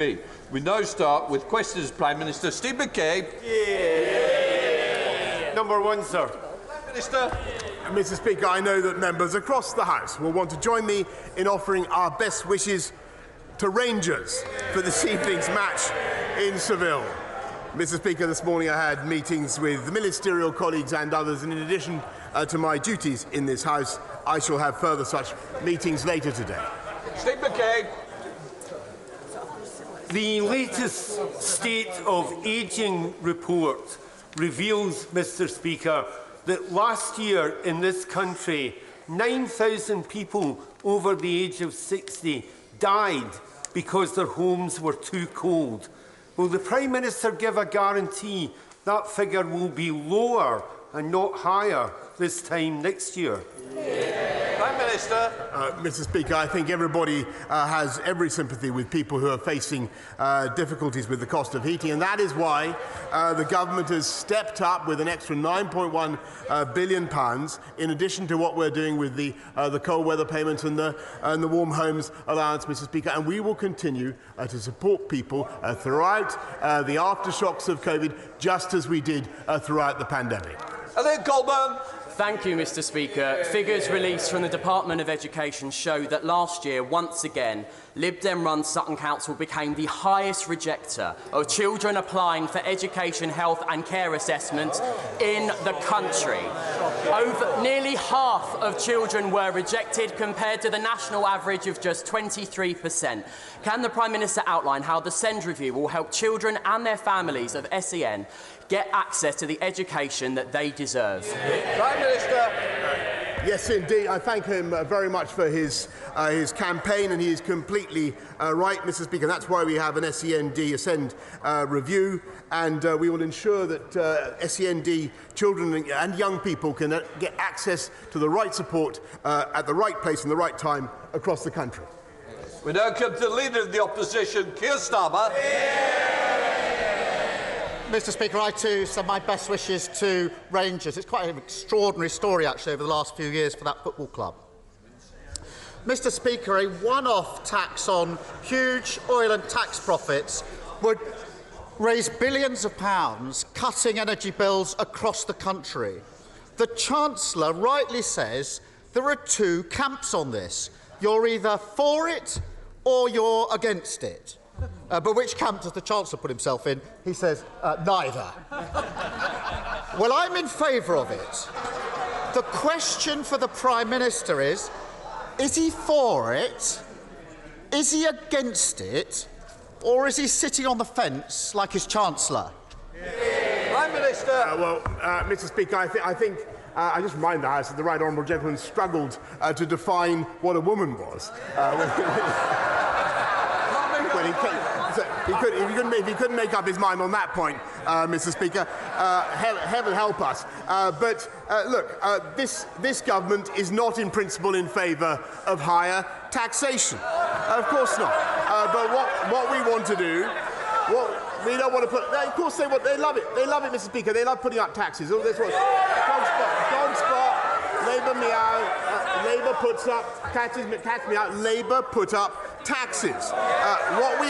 We now start with questions. Prime Minister Steve McCabe. Number one, sir. Prime Minister. Mr. Speaker, I know that members across the House will want to join me in offering our best wishes to Rangers for this evening's match in Seville. Mr. Speaker, this morning I had meetings with ministerial colleagues and others, and in addition to my duties in this House, I shall have further such meetings later today. Steve McCabe. The latest State of Ageing report reveals, Mr. Speaker, that last year in this country, 9,000 people over the age of 60 died because their homes were too cold. Will the Prime Minister give a guarantee that figure will be lower and not higher this time next year? Prime Minister. Mr. Speaker, I think everybody has every sympathy with people who are facing difficulties with the cost of heating, and that is why the government has stepped up with an extra £9.1 billion, in addition to what we're doing with the cold weather payments and the warm homes allowance, Mr. Speaker, and we will continue to support people throughout the aftershocks of COVID, just as we did throughout the pandemic. And then Goldman. Thank you, Mr. Speaker. Figures released from the Department of Education show that last year, once again, Lib Dem-run Sutton Council became the highest rejecter of children applying for education, health and care assessments in the country. Nearly half of children were rejected compared to the national average of just 23%. Can the Prime Minister outline how the SEND review will help children and their families of SEN get access to the education that they deserve? Prime Minister. Yes, indeed. I thank him very much for his campaign, and he is completely right, Mr. Speaker. That's why we have an SEND review, and we will ensure that SEND children and young people can get access to the right support at the right place and the right time across the country. We now come to the Leader of the Opposition, Keir Starmer. Mr. Speaker, I too send my best wishes to Rangers. It's quite an extraordinary story, actually, over the last few years for that football club. Mr. Speaker, a one-off tax on huge oil and tax profits would raise billions of pounds, cutting energy bills across the country. The Chancellor rightly says there are two camps on this. You're either for it or you're against it. But which camp does the Chancellor put himself in? He says, neither. Well, I'm in favour of it. The question for the Prime Minister is he for it, is he against it, or is he sitting on the fence like his Chancellor? Prime Minister. Mr. Speaker, I think I just remind the House that the Right Honourable Gentleman struggled to define what a woman was. When he came, so if he couldn't make up his mind on that point, Mr. Speaker, heaven help us. Look, this government is not in principle in favour of higher taxation. Of course not. But what we want to do, we don't want to put. Of course they love it. They love it, Mr. Speaker. They love putting up taxes. All this was dog spot. Labour meow. Labour puts up taxes. Catch me out. Labour put up taxes. What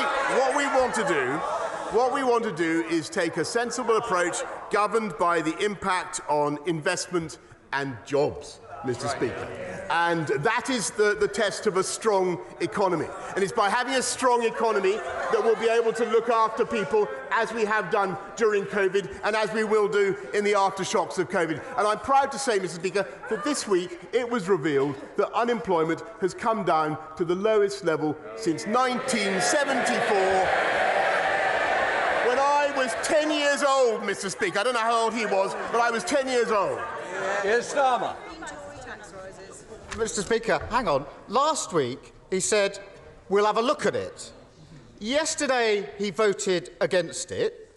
we want to do is take a sensible approach governed by the impact on investment and jobs, Mr. Speaker. And that is the test of a strong economy. And it's by having a strong economy that we'll be able to look after people as we have done during COVID and as we will do in the aftershocks of COVID. And I'm proud to say, Mr. Speaker, that this week it was revealed that unemployment has come down to the lowest level since 1974. When I was 10 years old, Mr. Speaker. I don't know how old he was, but I was 10 years old. Yes, Starmer. Mr. Speaker, hang on. Last week he said, we'll have a look at it. Yesterday he voted against it.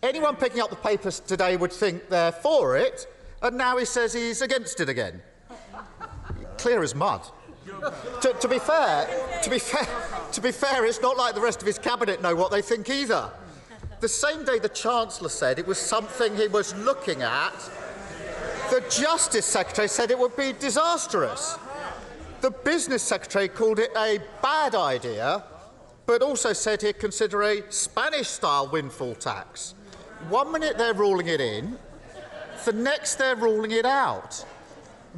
Anyone picking up the papers today would think they're for it, and now he says he's against it again. Clear as mud. To be fair, it's not like the rest of his cabinet know what they think either. The same day the Chancellor said it was something he was looking at, the Justice Secretary said it would be disastrous. The Business Secretary called it a bad idea, but also said he'd consider a Spanish-style windfall tax. 1 minute they're ruling it in, the next they're ruling it out.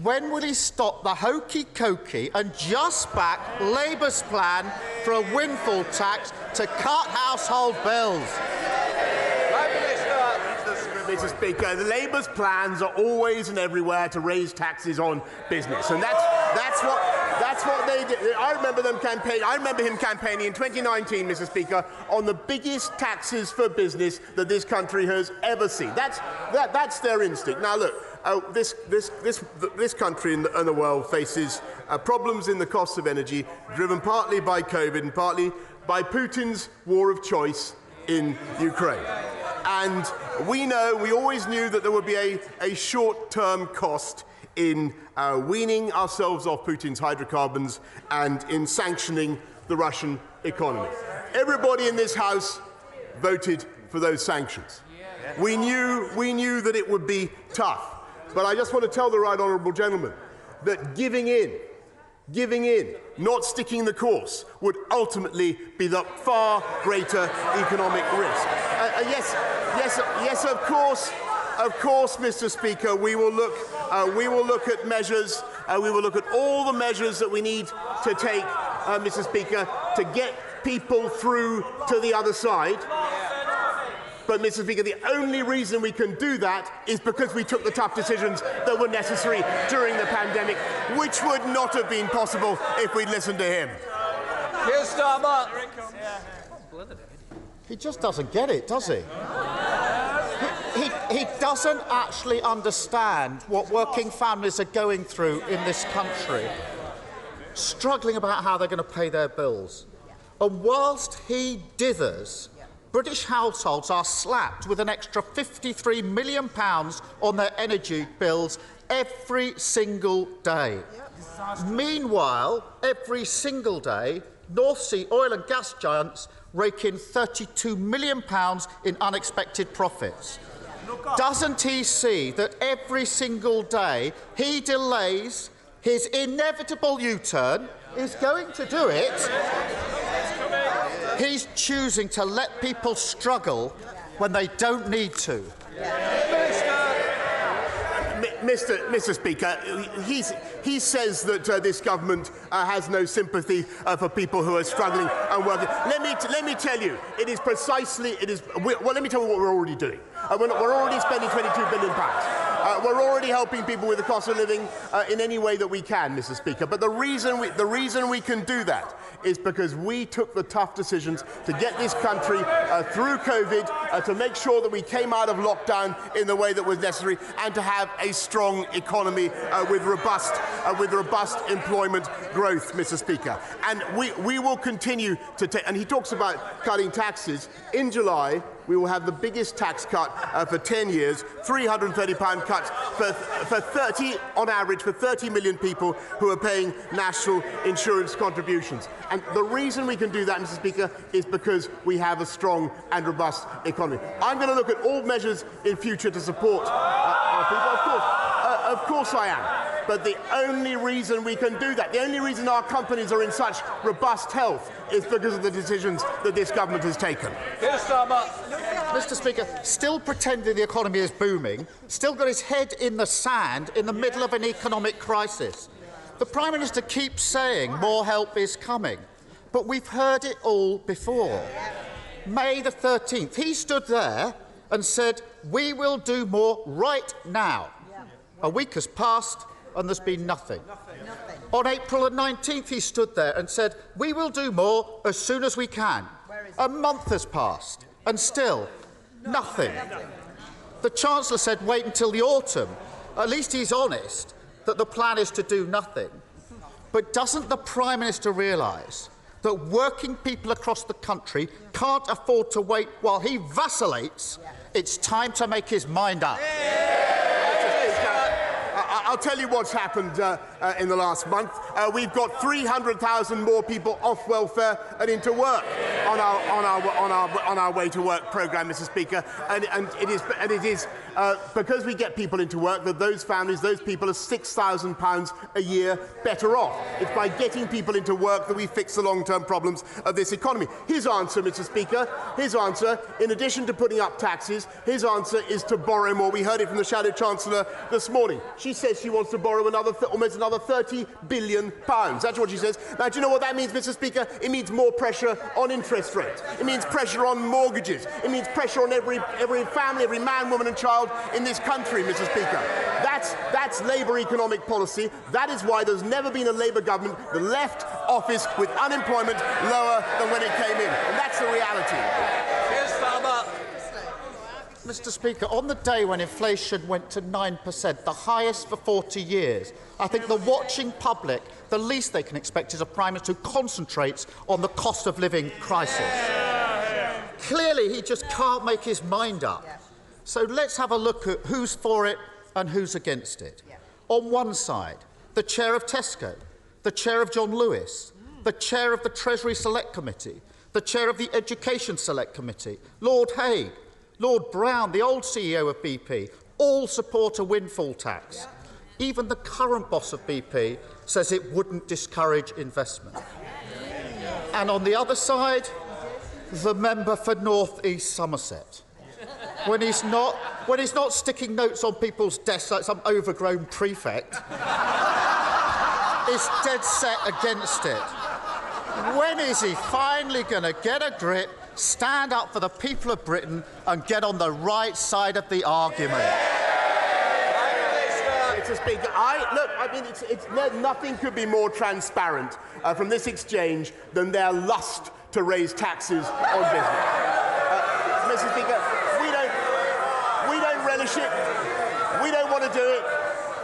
When will he stop the hokey-cokey and just back Labour's plan for a windfall tax to cut household bills? Mr. Speaker, the Labour's plans are always and everywhere to raise taxes on business, and that's what they did. I remember him campaigning in 2019, Mr. Speaker, on the biggest taxes for business that this country has ever seen. That's their instinct. Now, look. This country and the world faces problems in the cost of energy, driven partly by COVID and partly by Putin's war of choice in Ukraine. And we always knew that there would be a short-term cost in weaning ourselves off Putin's hydrocarbons and in sanctioning the Russian economy. Everybody in this House voted for those sanctions. We knew that it would be tough. But I just want to tell the right honourable gentleman that giving in, not sticking the course, would ultimately be the far greater economic risk. Yes, of course, Mr. Speaker, we will look at measures. We will look at all the measures that we need to take, Mr. Speaker, to get people through to the other side. But, Mr. Speaker, the only reason we can do that is because we took the tough decisions that were necessary during the pandemic, which would not have been possible if we'd listened to him. Keir Starmer. He just doesn't get it, does he? He doesn't actually understand what working families are going through in this country, struggling about how they're going to pay their bills. And whilst he dithers, British households are slapped with an extra £53 million on their energy bills every single day. Meanwhile, every single day, North Sea oil and gas giants rake in £32 million in unexpected profits. Doesn't he see that every single day he delays his inevitable U-turn, is going to do it? He's choosing to let people struggle when they don't need to. Mr. Speaker, he says that this government has no sympathy for people who are struggling and working. Let me tell you, it is precisely. Well, let me tell you what we're already doing. We're already spending £22 billion. We're already helping people with the cost of living in any way that we can, Mr. Speaker. But the reason we can do that is because we took the tough decisions to get this country through COVID, to make sure that we came out of lockdown in the way that was necessary, and to have a strong economy with robust employment growth, Mr. Speaker. And we will continue to take. And he talks about cutting taxes. In July, we will have the biggest tax cut for 10 years, £330 cuts for 30, on average, for 30 million people who are paying national insurance contributions. And the reason we can do that, Mr. Speaker, is because we have a strong and robust economy. I'm going to look at all measures in future to support our people. Of course I am. But the only reason we can do that, the only reason our companies are in such robust health, is because of the decisions that this government has taken. Mr. Speaker, still pretending the economy is booming, still got his head in the sand in the middle of an economic crisis. The Prime Minister keeps saying more help is coming, but we've heard it all before. May the 13th, he stood there and said, "We will do more right now." A week has passed and there's been nothing. On April the 19th, he stood there and said, "We will do more as soon as we can." A month has passed and still nothing. The Chancellor said wait until the autumn. At least he's honest that the plan is to do nothing. But doesn't the Prime Minister realise that working people across the country can't afford to wait while he vacillates? It's time to make his mind up. I'll tell you what's happened in the last month. We've got 300,000 more people off welfare and into work on our way to work programme, Mr. Speaker, and it is because we get people into work that those families, those people are £6,000 a year better off. It's by getting people into work that we fix the long-term problems of this economy. His answer, Mr. Speaker, his answer, in addition to putting up taxes, his answer is to borrow more. We heard it from the Shadow Chancellor this morning. She says she wants to borrow almost another £30 billion. That's what she says. Now, do you know what that means, Mr. Speaker? It means more pressure on interest rates. It means pressure on mortgages. It means pressure on every family, every man, woman and child in this country, Mr. Speaker. That's Labour economic policy. That is why there's never been a Labour government that left office with unemployment lower than when it came in. And that's the reality. Keir Starmer. Mr. Speaker, on the day when inflation went to 9%, the highest for 40 years, I think the watching public, the least they can expect is a Prime Minister who concentrates on the cost of living crisis. Clearly, he just can't make his mind up. So let's have a look at who's for it and who's against it. On one side, the chair of Tesco, the chair of John Lewis, the chair of the Treasury Select Committee, the chair of the Education Select Committee, Lord Hague, Lord Brown, the old CEO of BP, all support a windfall tax. Even the current boss of BP says it wouldn't discourage investment. And on the other side, the member for North East Somerset. When he's not sticking notes on people's desks like some overgrown prefect, is dead set against it. When is he finally going to get a grip, stand up for the people of Britain and get on the right side of the argument? Mr. Speaker, nothing could be more transparent from this exchange than their lust to raise taxes on business. Mr. Speaker, we don't relish it. We don't want to do it.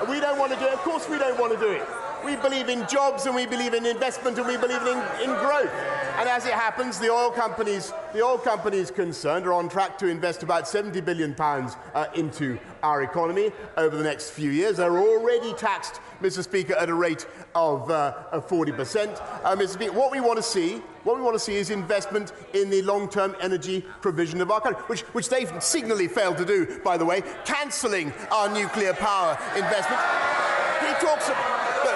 We don't want to do it. Of course we don't want to do it. We believe in jobs and we believe in investment and we believe in growth. And as it happens, the oil companies concerned are on track to invest about £70 billion into our economy over the next few years. They're already taxed, Mr. Speaker, at a rate of 40%. Mr. Speaker, what we want to see is investment in the long-term energy provision of our country, which they've signally failed to do, by the way, cancelling our nuclear power investment. He talks about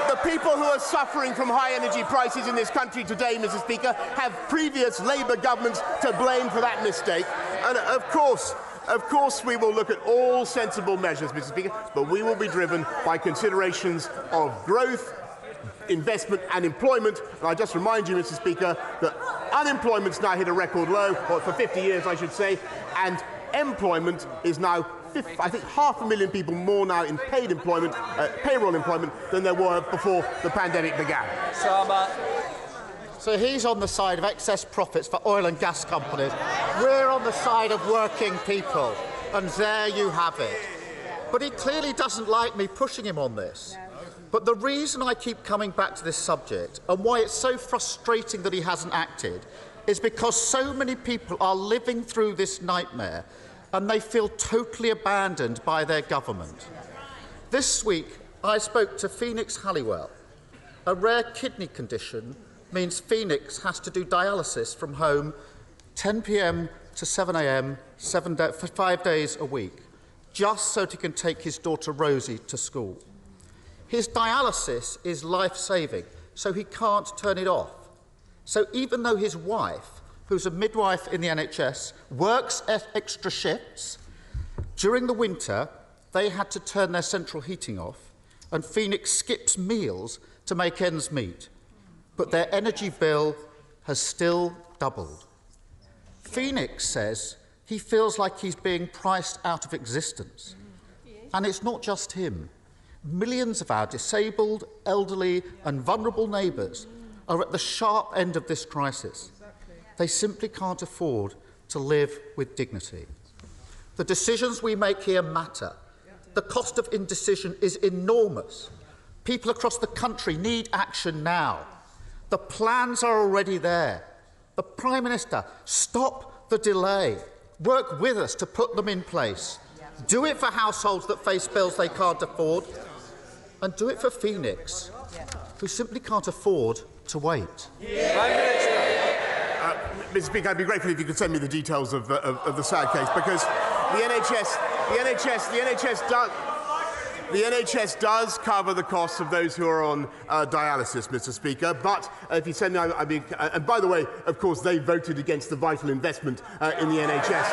the people who are suffering from high energy prices in this country today, Mr. Speaker, have previous Labour governments to blame for that mistake. And of course, we will look at all sensible measures, Mr. Speaker, but we will be driven by considerations of growth, investment and employment. And I just remind you, Mr. Speaker, that unemployment's now hit a record low, or for 50 years, I should say, and employment is now I think 500,000 people more now in paid employment, payroll employment, than there were before the pandemic began. So he's on the side of excess profits for oil and gas companies. We're on the side of working people. And there you have it. But he clearly doesn't like me pushing him on this. But the reason I keep coming back to this subject and why it's so frustrating that he hasn't acted is because so many people are living through this nightmare and they feel totally abandoned by their government. This week, I spoke to Phoenix Halliwell. A rare kidney condition means Phoenix has to do dialysis from home 10 p.m. to 7 a.m. for 5 days a week, just so he can take his daughter Rosie to school. His dialysis is life-saving, so he can't turn it off. So even though his wife, who's a midwife in the NHS, works extra shifts, during the winter, they had to turn their central heating off, and Phoenix skips meals to make ends meet. But their energy bill has still doubled. Phoenix says he feels like he's being priced out of existence. And it's not just him. Millions of our disabled, elderly and vulnerable neighbours are at the sharp end of this crisis. They simply can't afford to live with dignity. The decisions we make here matter. The cost of indecision is enormous. People across the country need action now. The plans are already there. The Prime Minister, stop the delay. Work with us to put them in place. Do it for households that face bills they can't afford. and do it for Phoenix, who simply can't afford to wait. Prime Minister. Mr. Speaker, I'd be grateful if you could send me the details of the sad case, because the NHS does cover the costs of those who are on dialysis, Mr. Speaker. But if you send me, and by the way, of course, they voted against the vital investment in the NHS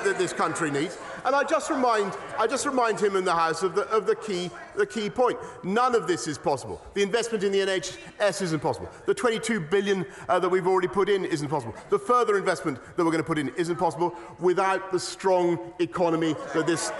that this country needs. And I just remind him in the House of the key point. None of this is possible. The investment in the NHS isn't possible. The 22 billion that we've already put in isn't possible. The further investment that we're going to put in isn't possible without the strong economy that this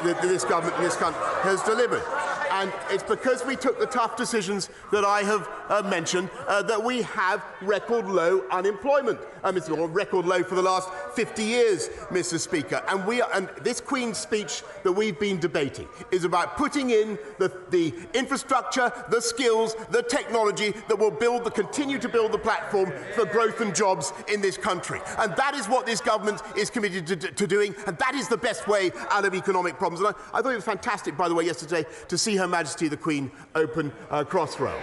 government in this country has delivered. And it's because we took the tough decisions that I have mentioned that we have record low unemployment. Record low for the last 50 years, Mr. Speaker. And this Queen's speech that we've been debating is about putting in the infrastructure, the skills, the technology that will continue to build the platform for growth and jobs in this country. And that is what this government is committed to doing, and that is the best way out of economic problems. And I thought it was fantastic, by the way, yesterday to see Her Majesty the Queen open Crossrail.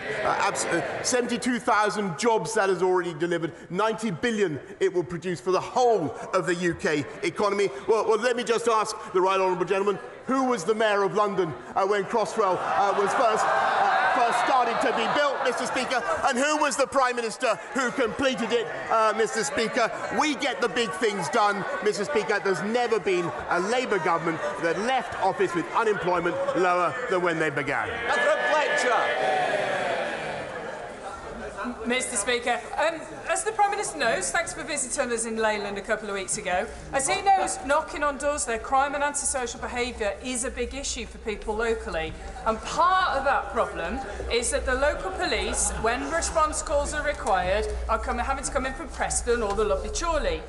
72,000 jobs that has already delivered, 90 billion it will produce for the whole of the UK economy. Well, let me just ask the right honourable gentleman, who was the Mayor of London when Crossrail was first started to be built, Mr. Speaker, and who was the Prime Minister who completed it, Mr. Speaker? We get the big things done, Mr. Speaker. There's never been a Labour government that left office with unemployment lower than when they began. Mr. Speaker, as the Prime Minister knows, thanks for visiting us in Leyland a couple of weeks ago, as he knows, knocking on doors there, crime and antisocial behaviour is a big issue for people locally. And part of that problem is that the local police, when response calls are required, are having to come in from Preston or the lovely Chorley.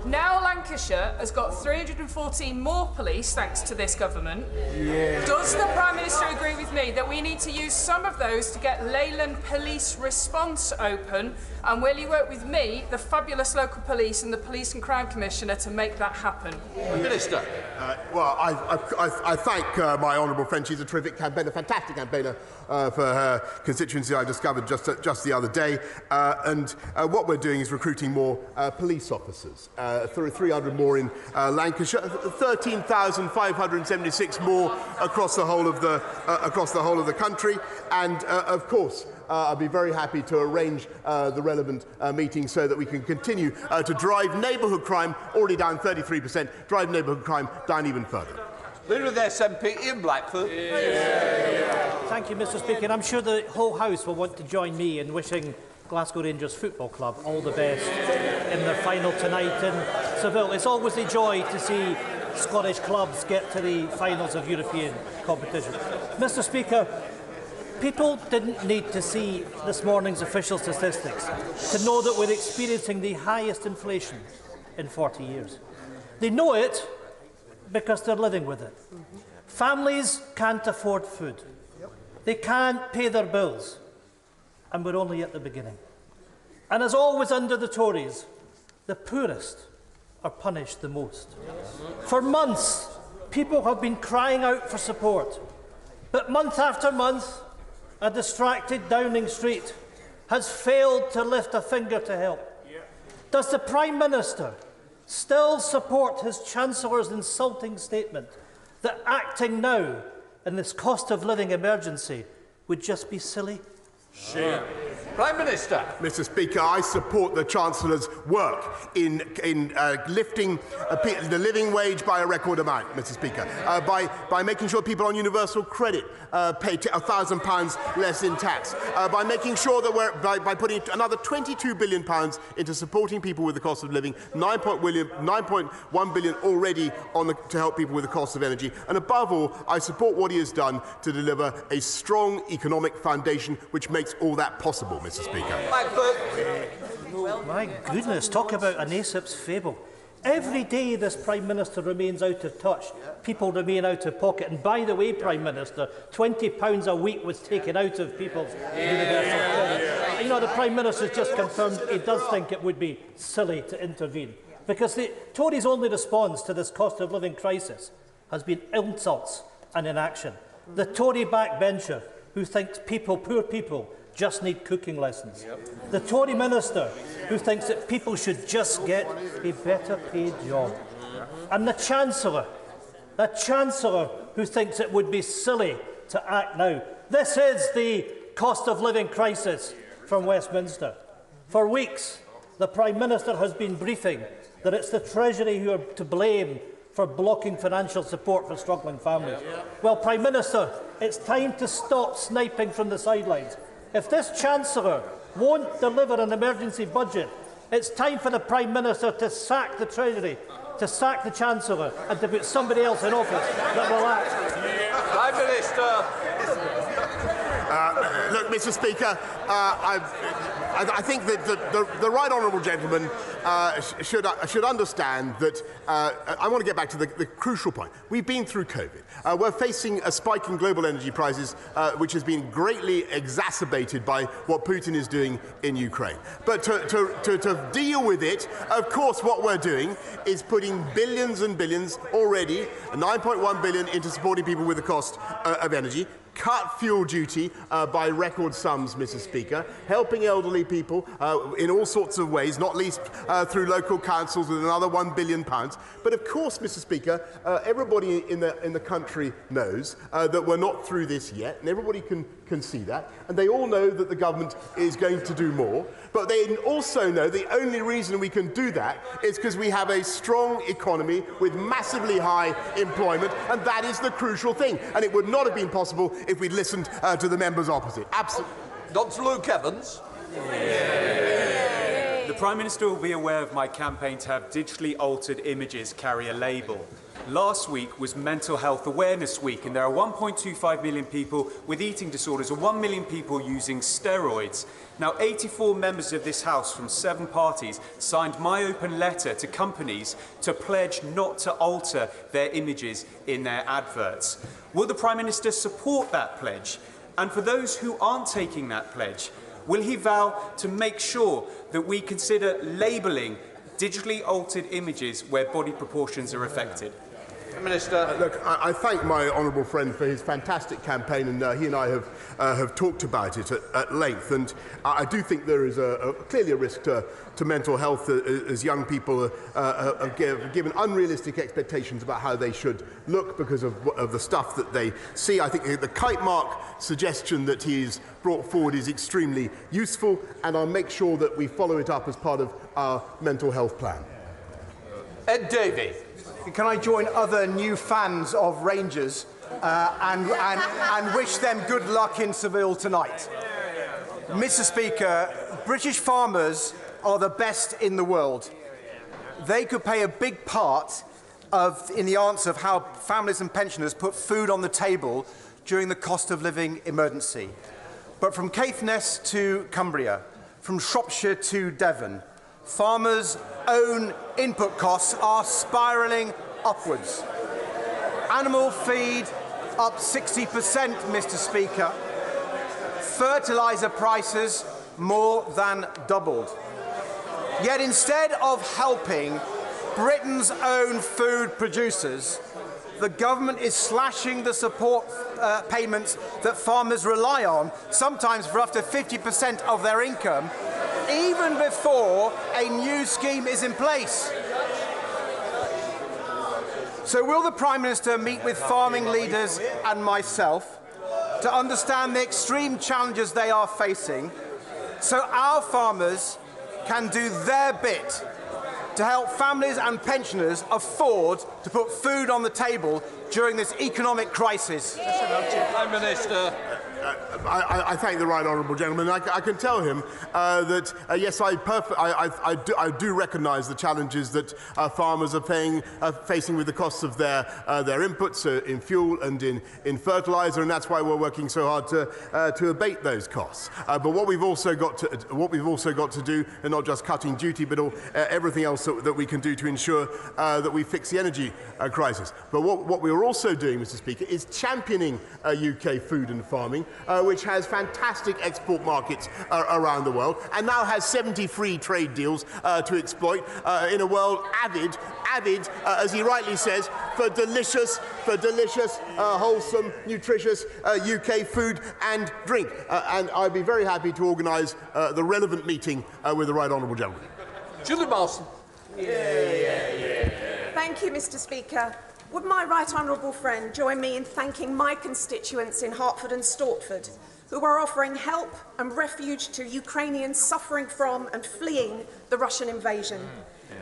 Now Lancashire has got 314 more police, thanks to this government. Yeah. Does the Prime Minister agree with me that we need to use some of those to get Leyland Police Response open? And will you work with me, the fabulous local police and the Police and Crime Commissioner to make that happen? Minister. Well, I thank my honourable friend. She's a terrific campaigner, fantastic campaigner for her constituency. I discovered just the other day. And what we're doing is recruiting more police officers. 300 more in Lancashire, 13,576 more across the whole of the country, and of course. I'd be very happy to arrange the relevant meetings so that we can continue to drive neighbourhood crime, already down 33%, drive neighbourhood crime down even further. Leader of the SNP, Ian Blackford. Thank you, Mr. Speaker. And I'm sure the whole House will want to join me in wishing Glasgow Rangers Football Club all the best in their final tonight in Seville. It's always a joy to see Scottish clubs get to the finals of European competition. Mr. Speaker, people didn't need to see this morning's official statistics to know that we're experiencing the highest inflation in 40 years. They know it because they're living with it. Families can't afford food. They can't pay their bills. And we're only at the beginning. And as always under the Tories, the poorest are punished the most. For months, people have been crying out for support. But month after month, a distracted Downing Street has failed to lift a finger to help. Does the Prime Minister still support his Chancellor's insulting statement that acting now in this cost of living emergency would just be silly? Sure. Prime Minister. Mr. Speaker, I support the Chancellor's work in lifting the living wage by a record amount, Mr. Speaker, by making sure people on universal credit pay £1,000 less in tax, by making sure that by putting another £22 billion into supporting people with the cost of living, 9.1 billion already to help people with the cost of energy, and above all, I support what he has done to deliver a strong economic foundation which makes all that possible, Mr. Speaker. My goodness, talk about an Aesop's fable. Every day this Prime Minister remains out of touch, people remain out of pocket. And by the way, Prime Minister, £20 a week was taken out of people's universal credit. You know, the Prime Minister's just confirmed he does think it would be silly to intervene. Because the Tories' only response to this cost of living crisis has been insults and inaction. The Tory backbencher who thinks poor people, just need cooking lessons. The Tory minister who thinks that people should just get a better paid job. And the Chancellor who thinks it would be silly to act now. This is the cost of living crisis from Westminster. For weeks, the Prime Minister has been briefing that it's the Treasury who are to blame for blocking financial support for struggling families. Well, Prime Minister, it's time to stop sniping from the sidelines. If this Chancellor won't deliver an emergency budget, it's time for the Prime Minister to sack the Treasury, to sack the Chancellor, and to put somebody else in office that will act. Prime Minister. Look, Mr. Speaker, I think that the right honourable gentleman should understand that I want to get back to the crucial point. We've been through COVID. We're facing a spike in global energy prices, which has been greatly exacerbated by what Putin is doing in Ukraine. But to deal with it, of course, what we're doing is putting billions and billions already, 9.1 billion, into supporting people with the cost of energy. Cut fuel duty by record sums, Mr. Speaker, helping elderly people in all sorts of ways, not least through local councils with another £1 billion. But of course, Mr. Speaker, everybody in the country knows that we're not through this yet, and everybody can see that, and they all know that the government is going to do more. But they also know the only reason we can do that is because we have a strong economy with massively high employment, and that is the crucial thing. And it would not have been possible if we'd listened to the members opposite. Absolutely. Dr. Luke Evans. The Prime Minister will be aware of my campaign to have digitally altered images carry a label. Last week was Mental Health Awareness Week, and there are 1.25 million people with eating disorders and 1 million people using steroids. Now, 84 members of this House from 7 parties signed my open letter to companies to pledge not to alter their images in their adverts. Will the Prime Minister support that pledge? And for those who aren't taking that pledge, will he vow to make sure that we consider labelling digitally altered images where body proportions are affected? Minister. Look, I thank my honourable friend for his fantastic campaign, and he and I have talked about it at length. And I do think there is clearly a risk to mental health as young people are given unrealistic expectations about how they should look because of the stuff that they see. I think the kite mark suggestion that he's brought forward is extremely useful, and I'll make sure that we follow it up as part of our mental health plan. Ed Davey. Can I join other new fans of Rangers and wish them good luck in Seville tonight? Mr. Speaker, British farmers are the best in the world. They could play a big part in the answer of how families and pensioners put food on the table during the cost of living emergency. But from Caithness to Cumbria, from Shropshire to Devon, farmers' own input costs are spiralling upwards. Animal feed up 60%, Mr. Speaker. Fertiliser prices more than doubled. Yet instead of helping Britain's own food producers, the government is slashing the support payments that farmers rely on, sometimes for up to 50% of their income, even before a new scheme is in place. So will the Prime Minister meet with farming leaders and myself to understand the extreme challenges they are facing so our farmers can do their bit to help families and pensioners afford to put food on the table during this economic crisis? Prime Minister. I thank the right honourable gentleman. I can tell him that yes, I do recognise the challenges that farmers are facing with the costs of their inputs in fuel and in fertiliser, and that's why we're working so hard to abate those costs. But what we've also got to do, and not just cutting duty, but everything else that we can do to ensure that we fix the energy crisis. But what we are also doing, Mr. Speaker, is championing UK food and farming which has fantastic export markets around the world, and now has 70 free trade deals to exploit in a world avid, as he rightly says, for delicious, wholesome, nutritious UK food and drink. And I'd be very happy to organise the relevant meeting with the right honourable gentleman. Julie Marston. Thank you, Mr. Speaker. Would my right honourable friend join me in thanking my constituents in Hertford and Stortford, who are offering help and refuge to Ukrainians suffering from and fleeing the Russian invasion?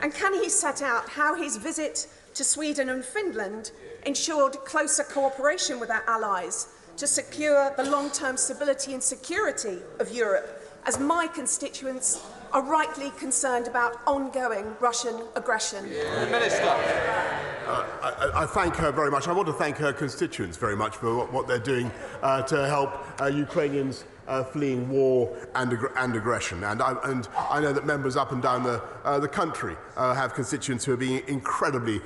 And can he set out how his visit to Sweden and Finland ensured closer cooperation with our allies to secure the long-term stability and security of Europe, as my constituents are rightly concerned about ongoing Russian aggression? Minister. I thank her very much. I want to thank her constituents very much for what they're doing to help Ukrainians fleeing war and aggression. And I know that members up and down the country have constituents who are being incredibly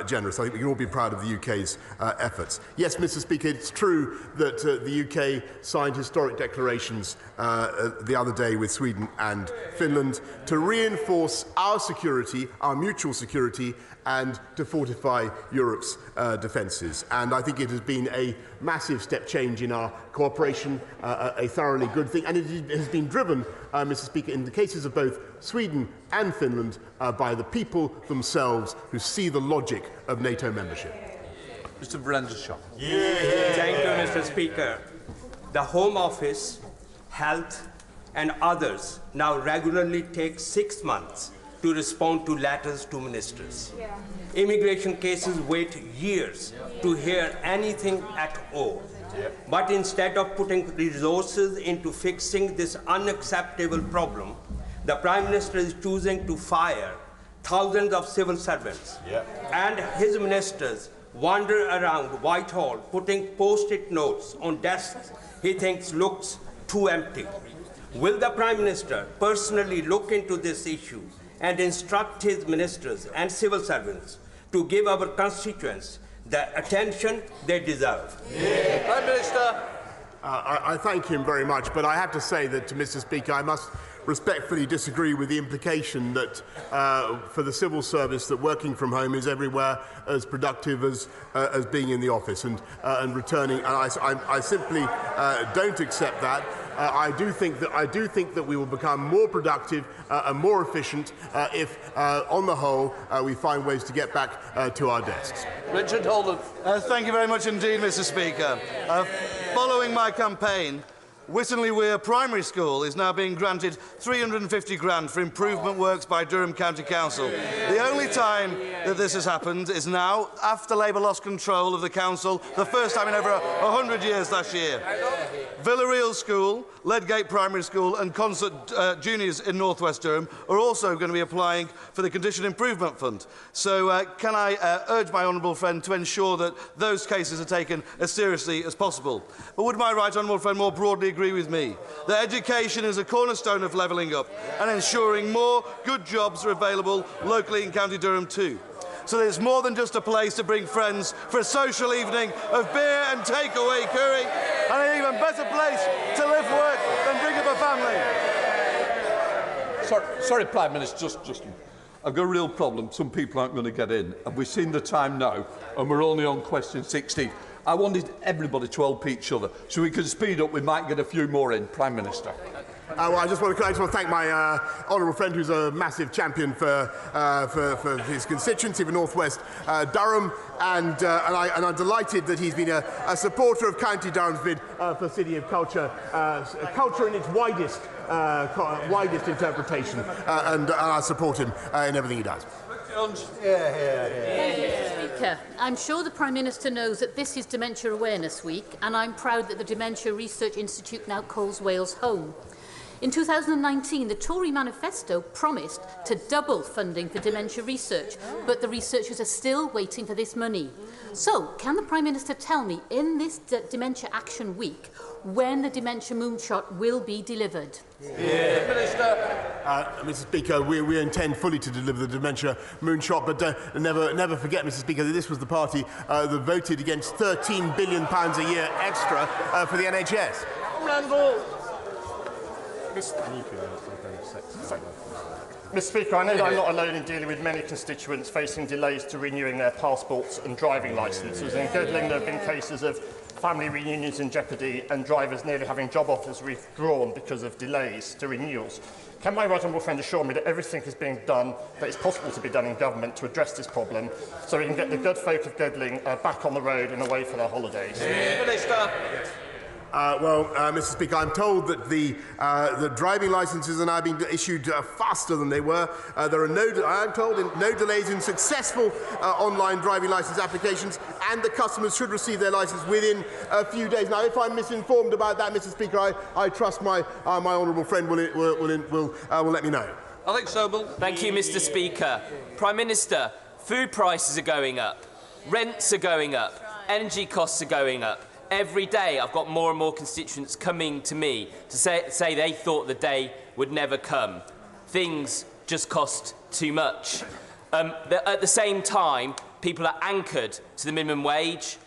generous. I think we can all be proud of the UK's efforts. Yes, Mr. Speaker, it's true that the UK signed historic declarations the other day with Sweden and Finland to reinforce our security, our mutual security, and to fortify Europe's defences. And I think it has been a massive step change in our cooperation, a thoroughly good thing, and it has been driven, Mr. Speaker, in the cases of both Sweden and Finland by the people themselves who see the logic of NATO membership. Mr. Brandishaw. Thank you, Mr. Speaker. The Home Office, Health and others now regularly take 6 months to respond to letters to ministers. Immigration cases wait years to hear anything at all. But instead of putting resources into fixing this unacceptable problem, the Prime Minister is choosing to fire thousands of civil servants. And his ministers wander around Whitehall putting post-it notes on desks he thinks looks too empty. Will the Prime Minister personally look into this issue and instruct his ministers and civil servants to give our constituents the attention they deserve? Prime Minister. I thank him very much, but I have to say that, Mr. Speaker, I must respectfully disagree with the implication that for the civil service that working from home is everywhere as productive as being in the office and returning. And I simply don't accept that. I do think that we will become more productive and more efficient if, on the whole, we find ways to get back to our desks. Richard Holden. Thank you very much indeed, Mr. Speaker. Following my campaign, Wittenley Weir Primary School is now being granted £350 grand for improvement works by Durham County Council. The only time that this has happened is now, after Labour lost control of the council, the first time in over 100 years last year. Villarreal School, Ledgate Primary School and Concert Juniors in North West Durham are also going to be applying for the Condition Improvement Fund. So can I urge my honourable friend to ensure that those cases are taken as seriously as possible? But would my right honourable friend more broadly agree with me that education is a cornerstone of levelling up and ensuring more good jobs are available locally in County Durham too? So that it's more than just a place to bring friends for a social evening of beer and takeaway curry, and an even better place to live, work and bring up a family. Sorry, Prime Minister, just I've got a real problem. Some people aren't going to get in, and we've seen the time now, and we're only on question 16. I wanted everybody to help each other, so we could speed up. We might get a few more in, Prime Minister. Well, I just want to thank my honourable friend, who's a massive champion for his constituency for North West Durham, and I'm delighted that he's been a supporter of County Durham's bid for City of Culture, culture in its widest interpretation, and I support him in everything he does. Thank you, Mr. Speaker. I'm sure the Prime Minister knows that this is Dementia Awareness Week, and I'm proud that the Dementia Research Institute now calls Wales home. In 2019, the Tory manifesto promised to double funding for dementia research, but the researchers are still waiting for this money. So, can the Prime Minister tell me, in this Dementia Action Week, when the Dementia Moonshot will be delivered? Mr. Speaker, we intend fully to deliver the Dementia Moonshot, but never forget, Mr. Speaker, that this was the party that voted against £13 billion a year extra for the NHS. Randall. Mr Speaker, I know that I'm not alone in dealing with many constituents facing delays to renewing their passports and driving licences. In Gedling, there have been cases of family reunions in jeopardy and drivers nearly having job offers withdrawn because of delays to renewals. Can my right honourable friend assure me that everything is being done that is possible to be done in government to address this problem so we can get the good folk of Gedling back on the road and away for their holidays? Minister. Mr Speaker, I'm told that the driving licences are now being issued faster than they were. There are I'm told, no delays in successful online driving licence applications, and the customers should receive their licence within a few days. Now, if I'm misinformed about that, Mr Speaker, I trust my honourable friend will let me know. Alex Sobel. Thank you, Mr Speaker. Prime Minister, food prices are going up, rents are going up, energy costs are going up. Every day I've got more and more constituents coming to me to say they thought the day would never come. Things just cost too much. At the same time, people are anchored to the minimum wage,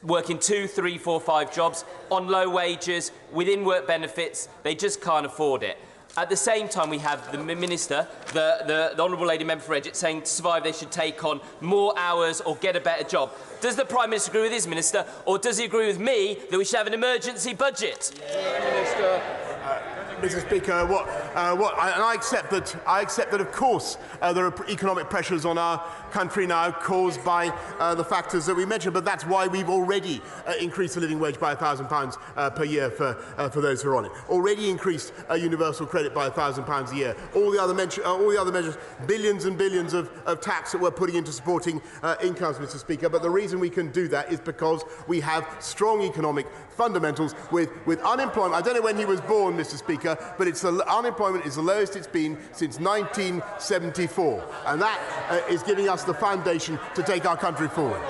working 2, 3, 4, 5 jobs on low wages, within work benefits. They just can't afford it. At the same time, we have the Minister, the Honourable Lady Member for Edgett, saying to survive they should take on more hours or get a better job. Does the Prime Minister agree with his Minister, or does he agree with me that we should have an emergency budget? Minister. Mr Speaker, I accept that, of course, there are economic pressures on our country now caused by the factors that we mentioned, but that's why we've already increased the living wage by £1,000 per year for those who are on it. Already increased universal credit by £1,000 a year. All the other measures, billions and billions of tax that we're putting into supporting incomes, Mr Speaker. But the reason we can do that is because we have strong economic fundamentals with unemployment. I don't know when he was born, Mr Speaker, but unemployment is the lowest it's been since 1974, and that is giving us the foundation to take our country forward.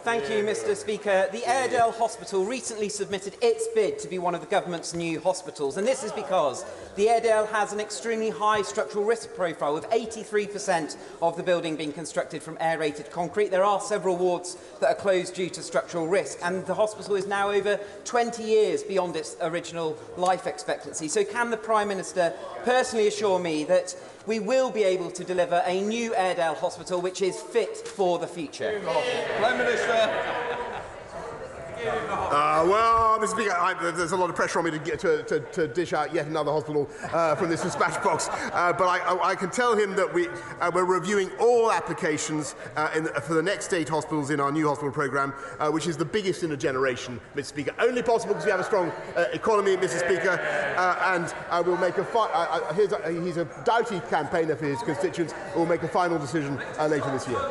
Thank you, Mr Speaker. The Airedale Hospital recently submitted its bid to be one of the government's new hospitals, and this is because the Airedale has an extremely high structural risk profile, with 83% of the building being constructed from aerated concrete. There are several wards that are closed due to structural risk, and the hospital is now over 20 years beyond its original life expectancy. So can the Prime Minister personally assure me that we will be able to deliver a new Airedale Hospital which is fit for the future? Prime Minister. Mr Speaker, there's a lot of pressure on me to dish out yet another hospital from this dispatch box. But I can tell him that we're reviewing all applications for the next 8 hospitals in our new hospital programme, which is the biggest in a generation, Mr Speaker. Only possible because we have a strong economy, Mr Speaker, and we'll make he's a doughty campaigner for his constituents. We'll make a final decision later this year.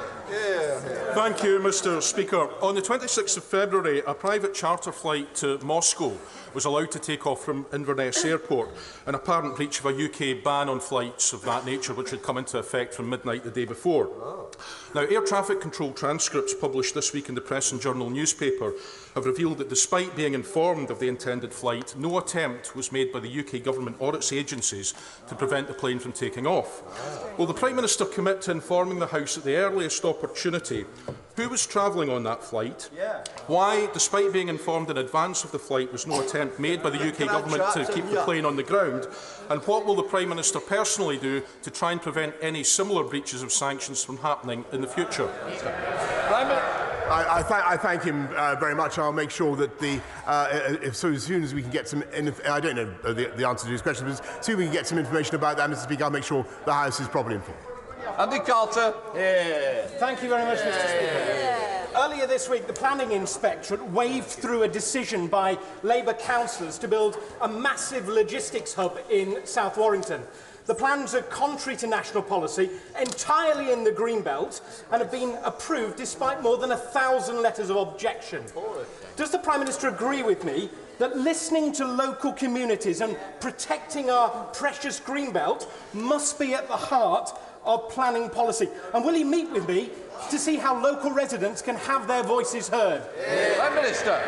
Thank you, Mr Speaker. On the 26th of February, a private charter flight to Moscow was allowed to take off from Inverness Airport, an apparent breach of a UK ban on flights of that nature, which had come into effect from midnight the day before. Now, air traffic control transcripts published this week in the Press and Journal newspaper have revealed that despite being informed of the intended flight, no attempt was made by the UK government or its agencies to prevent the plane from taking off. Will the Prime Minister commit to informing the House at the earliest opportunity who was travelling on that flight, why, despite being informed in advance of the flight, was no attempt made by the UK government to keep the plane on the ground, and what will the Prime Minister personally do to try and prevent any similar breaches of sanctions from happening in the future? I thank him very much. I'll make sure that as soon as we can get some, I don't know the answer to his question, but as soon as we can get some information about that, Mr Speaker, I'll make sure the House is properly informed. Andy Carter. Thank you very much, Mr Speaker. Earlier this week, the Planning Inspectorate waved through a decision by Labour councillors to build a massive logistics hub in South Warrington. The plans are contrary to national policy, entirely in the Greenbelt, and have been approved despite more than 1,000 letters of objection. Does the Prime Minister agree with me that listening to local communities and protecting our precious Greenbelt must be at the heart of planning policy? And will he meet with me to see how local residents can have their voices heard? Prime Minister.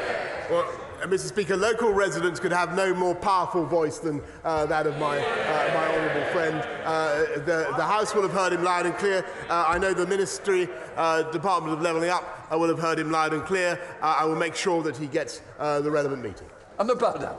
Well, Mr Speaker, local residents could have no more powerful voice than that of my honourable friend. The House will have heard him loud and clear. I know the Ministry, Department of Levelling Up will have heard him loud and clear. I will make sure that he gets the relevant meeting. And about that.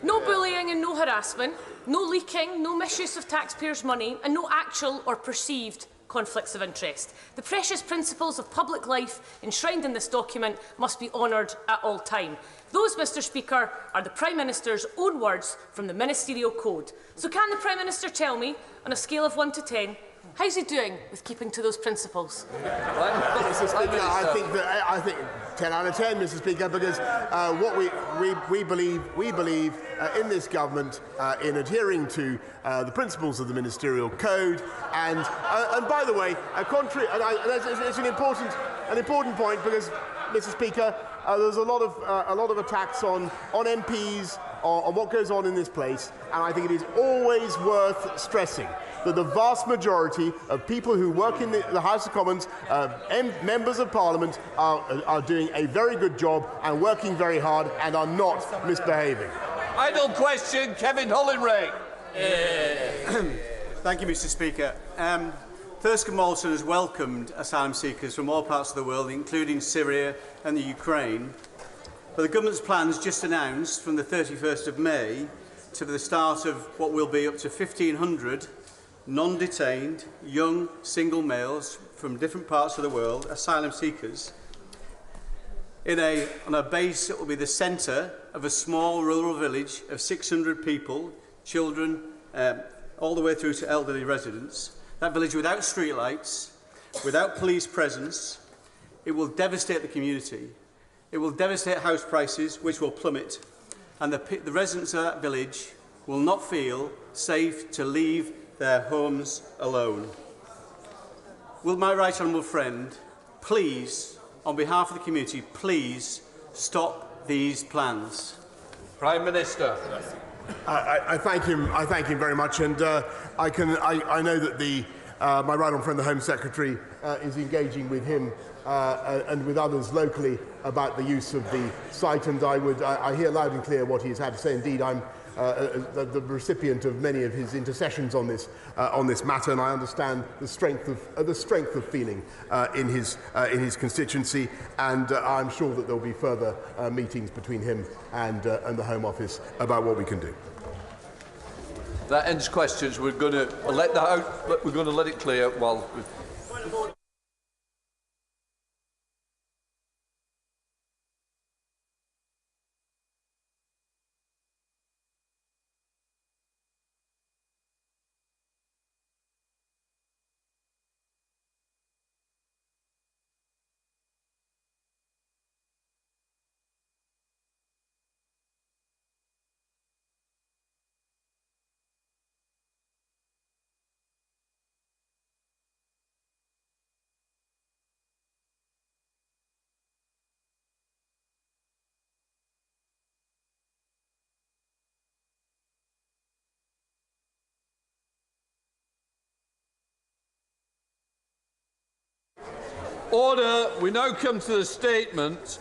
No bullying and no harassment, no leaking, no misuse of taxpayers' money, and no actual or perceived conflicts of interest. The precious principles of public life enshrined in this document must be honoured at all time. Those, Mr Speaker, are the Prime Minister's own words from the Ministerial Code. So can the Prime Minister tell me, on a scale of 1 to 10, how's he doing with keeping to those principles? Mr. Speaker, I think 10 out of 10, Mr. Speaker, because what we believe in this government in adhering to the principles of the Ministerial Code, and by the way, it's an important point because, Mr. Speaker, there's a lot of attacks on MPs, on what goes on in this place, and I think it is always worth stressing that the vast majority of people who work in the House of Commons, members of Parliament, are doing a very good job and working very hard and are not misbehaving. Final question, Kevin Hollinray. Thank you, Mr. Speaker. Thirsk Molson has welcomed asylum seekers from all parts of the world, including Syria and the Ukraine. But the government's plans just announced from the 31st of May to the start of what will be up to 1,500 non-detained young single males from different parts of the world, asylum seekers, on a base that will be the centre of a small rural village of 600 people, children, all the way through to elderly residents. That village without streetlights, without police presence. It will devastate the community. It will devastate house prices, which will plummet, and the residents of that village will not feel safe to leave their homes alone. Will my right honourable friend please, on behalf of the community, please stop these plans? Prime Minister. I thank him. I thank him very much, and I know that my right honourable friend, the Home Secretary, is engaging with him and with others locally about the use of the site, and I hear loud and clear what he has had to say. Indeed, I'm the recipient of many of his intercessions on this matter, and I understand the strength of feeling in his constituency, and I'm sure that there will be further meetings between him and the Home Office about what we can do. That ends questions. We're going to let it clear while. Order. We now come to the statement